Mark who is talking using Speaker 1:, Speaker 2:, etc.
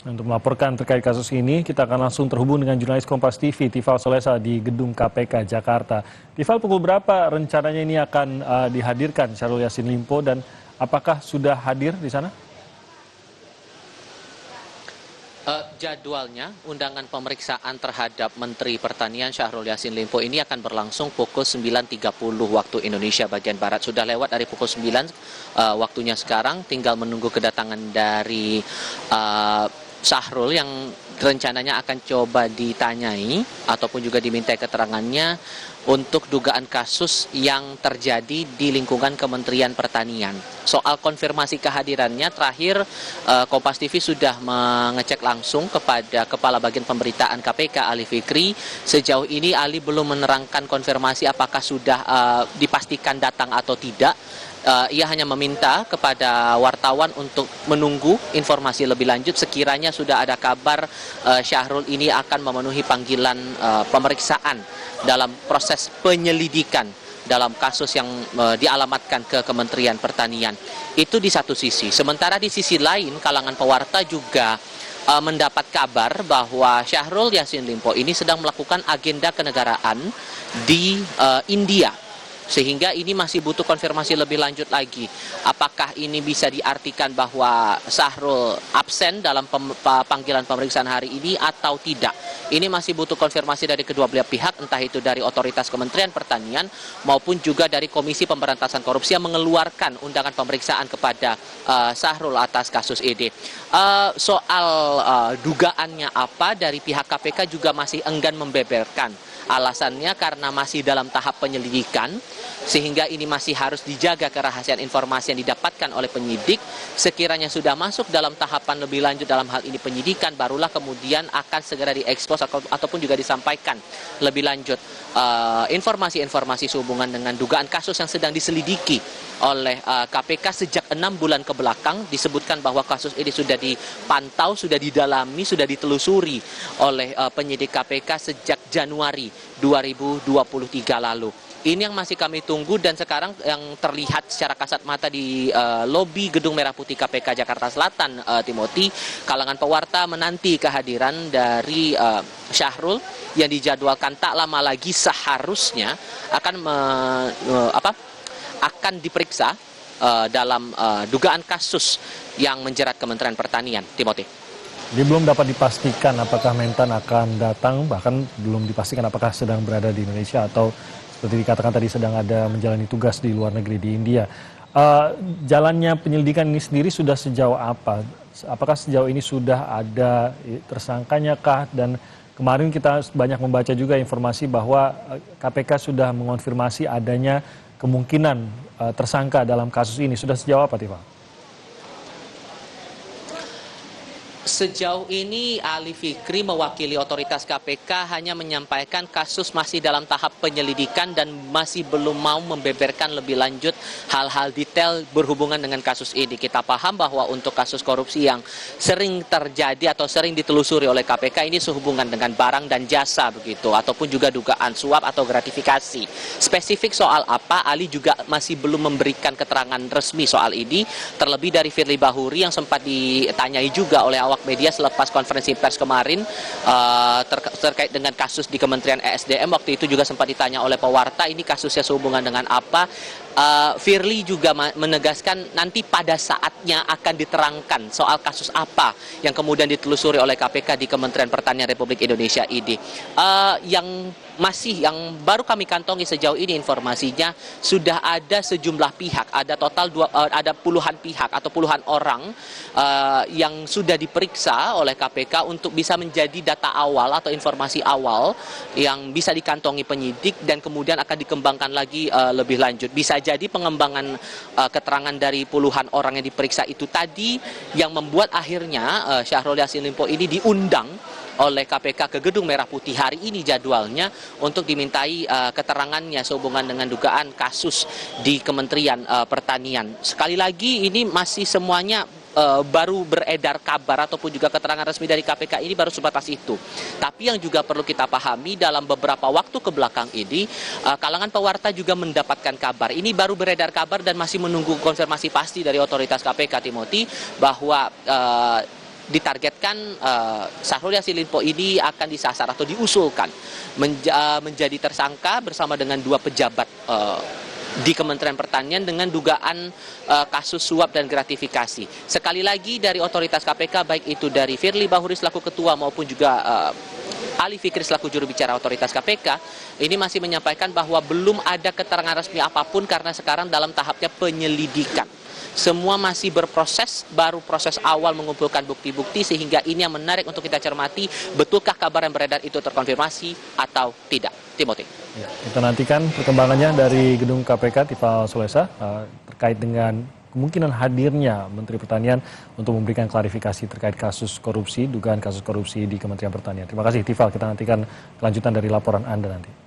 Speaker 1: Untuk melaporkan terkait kasus ini, kita akan langsung terhubung dengan jurnalis Kompas TV, Tifal Solesa di Gedung KPK Jakarta. Tifal, pukul berapa rencananya ini akan dihadirkan Syahrul Yassin Limpo dan apakah sudah hadir di sana?
Speaker 2: Jadwalnya, undangan pemeriksaan terhadap Menteri Pertanian Syahrul Yassin Limpo ini akan berlangsung pukul 9.30 waktu Indonesia bagian Barat. Sudah lewat dari pukul 9 waktunya sekarang, tinggal menunggu kedatangan dari Syahrul yang rencananya akan coba ditanyai ataupun juga diminta keterangannya untuk dugaan kasus yang terjadi di lingkungan Kementerian Pertanian. Soal konfirmasi kehadirannya, terakhir Kompas TV sudah mengecek langsung kepada Kepala Bagian Pemberitaan KPK Ali Fikri. Sejauh ini Ali belum menerangkan konfirmasi apakah sudah dipastikan datang atau tidak. Ia hanya meminta kepada wartawan untuk menunggu informasi lebih lanjut sekiranya sudah ada kabar Syahrul ini akan memenuhi panggilan pemeriksaan dalam proses penyelidikan dalam kasus yang dialamatkan ke Kementerian Pertanian. Itu di satu sisi. Sementara di sisi lain, kalangan pewarta juga mendapat kabar bahwa Syahrul Yassin Limpo ini sedang melakukan agenda kenegaraan di India. Sehingga ini masih butuh konfirmasi lebih lanjut lagi. Apakah ini bisa diartikan bahwa Syahrul absen dalam panggilan pemeriksaan hari ini atau tidak? Ini masih butuh konfirmasi dari kedua belah pihak, entah itu dari otoritas Kementerian Pertanian maupun juga dari Komisi Pemberantasan Korupsi yang mengeluarkan undangan pemeriksaan kepada Syahrul atas kasus ini. Soal dugaannya apa, dari pihak KPK juga masih enggan membeberkan. Alasannya karena masih dalam tahap penyelidikan, sehingga ini masih harus dijaga kerahasiaan informasi yang didapatkan oleh penyidik. Sekiranya sudah masuk dalam tahapan lebih lanjut dalam hal ini penyidikan, barulah kemudian akan segera diekspos ataupun juga disampaikan lebih lanjut informasi-informasi sehubungan dengan dugaan kasus yang sedang diselidiki oleh KPK sejak 6 bulan ke belakang. Disebutkan bahwa kasus ini sudah dipantau, sudah didalami, sudah ditelusuri oleh penyidik KPK sejak Januari 2023 lalu. Ini yang masih kami tunggu, dan sekarang yang terlihat secara kasat mata di lobi Gedung Merah Putih KPK Jakarta Selatan, Timothy, kalangan pewarta menanti kehadiran dari Syahrul yang dijadwalkan tak lama lagi seharusnya akan diperiksa dalam dugaan kasus yang menjerat Kementerian Pertanian. Timothy.
Speaker 1: Dia belum dapat dipastikan apakah Mentan akan datang, bahkan belum dipastikan apakah sedang berada di Indonesia atau seperti dikatakan tadi sedang ada menjalani tugas di luar negeri di India. Jalannya penyelidikan ini sendiri sudah sejauh apa? Apakah sejauh ini sudah ada tersangkanya kah? Dan kemarin kita banyak membaca juga informasi bahwa KPK sudah mengonfirmasi adanya kemungkinan tersangka dalam kasus ini. Sudah sejauh apa, Tifal?
Speaker 2: Sejauh ini Ali Fikri mewakili otoritas KPK hanya menyampaikan kasus masih dalam tahap penyelidikan dan masih belum mau membeberkan lebih lanjut hal-hal detail berhubungan dengan kasus ini. Kita paham bahwa untuk kasus korupsi yang sering terjadi atau sering ditelusuri oleh KPK ini sehubungan dengan barang dan jasa begitu, ataupun juga dugaan suap atau gratifikasi. Spesifik soal apa, Ali juga masih belum memberikan keterangan resmi soal ini, terlebih dari Firly Bahuri yang sempat ditanyai juga oleh awak media selepas konferensi pers kemarin terkait dengan kasus di Kementerian ESDM. Waktu itu juga sempat ditanya oleh pewarta, ini kasusnya sehubungan dengan apa. Firly juga menegaskan nanti pada saatnya akan diterangkan soal kasus apa yang kemudian ditelusuri oleh KPK di Kementerian Pertanian Republik Indonesia ini. Yang baru kami kantongi sejauh ini informasinya sudah ada sejumlah pihak, ada total ada puluhan pihak atau puluhan orang yang sudah diperiksa oleh KPK untuk bisa menjadi data awal atau informasi awal yang bisa dikantongi penyidik dan kemudian akan dikembangkan lagi lebih lanjut. Bisa jadi pengembangan keterangan dari puluhan orang yang diperiksa itu tadi yang membuat akhirnya Syahrul Yassin Limpo ini diundang oleh KPK ke Gedung Merah Putih hari ini jadwalnya untuk dimintai keterangannya sehubungan dengan dugaan kasus di Kementerian Pertanian. Sekali lagi ini masih semuanya baru beredar kabar ataupun juga keterangan resmi dari KPK ini baru sebatas itu. Tapi yang juga perlu kita pahami dalam beberapa waktu ke belakang ini, kalangan pewarta juga mendapatkan kabar. Ini baru beredar kabar dan masih menunggu konfirmasi pasti dari otoritas KPK, Timothy, bahwa ditargetkan Syahrul Yassin Limpo ini akan disasar atau diusulkan menjadi tersangka bersama dengan dua pejabat di Kementerian Pertanian dengan dugaan kasus suap dan gratifikasi. Sekali lagi dari otoritas KPK, baik itu dari Firly Bahuri selaku ketua maupun juga Ali Fikri selaku juru bicara otoritas KPK, ini masih menyampaikan bahwa belum ada keterangan resmi apapun karena sekarang dalam tahapnya penyelidikan. Semua masih berproses, baru proses awal mengumpulkan bukti-bukti, sehingga ini yang menarik untuk kita cermati, betulkah kabar yang beredar itu terkonfirmasi atau tidak. Timothy.
Speaker 1: Ya, kita nantikan perkembangannya dari gedung KPK Tifal Solesa terkait dengan kemungkinan hadirnya Menteri Pertanian untuk memberikan klarifikasi terkait kasus korupsi, dugaan kasus korupsi di Kementerian Pertanian. Terima kasih Tifal, kita nantikan kelanjutan dari laporan Anda nanti.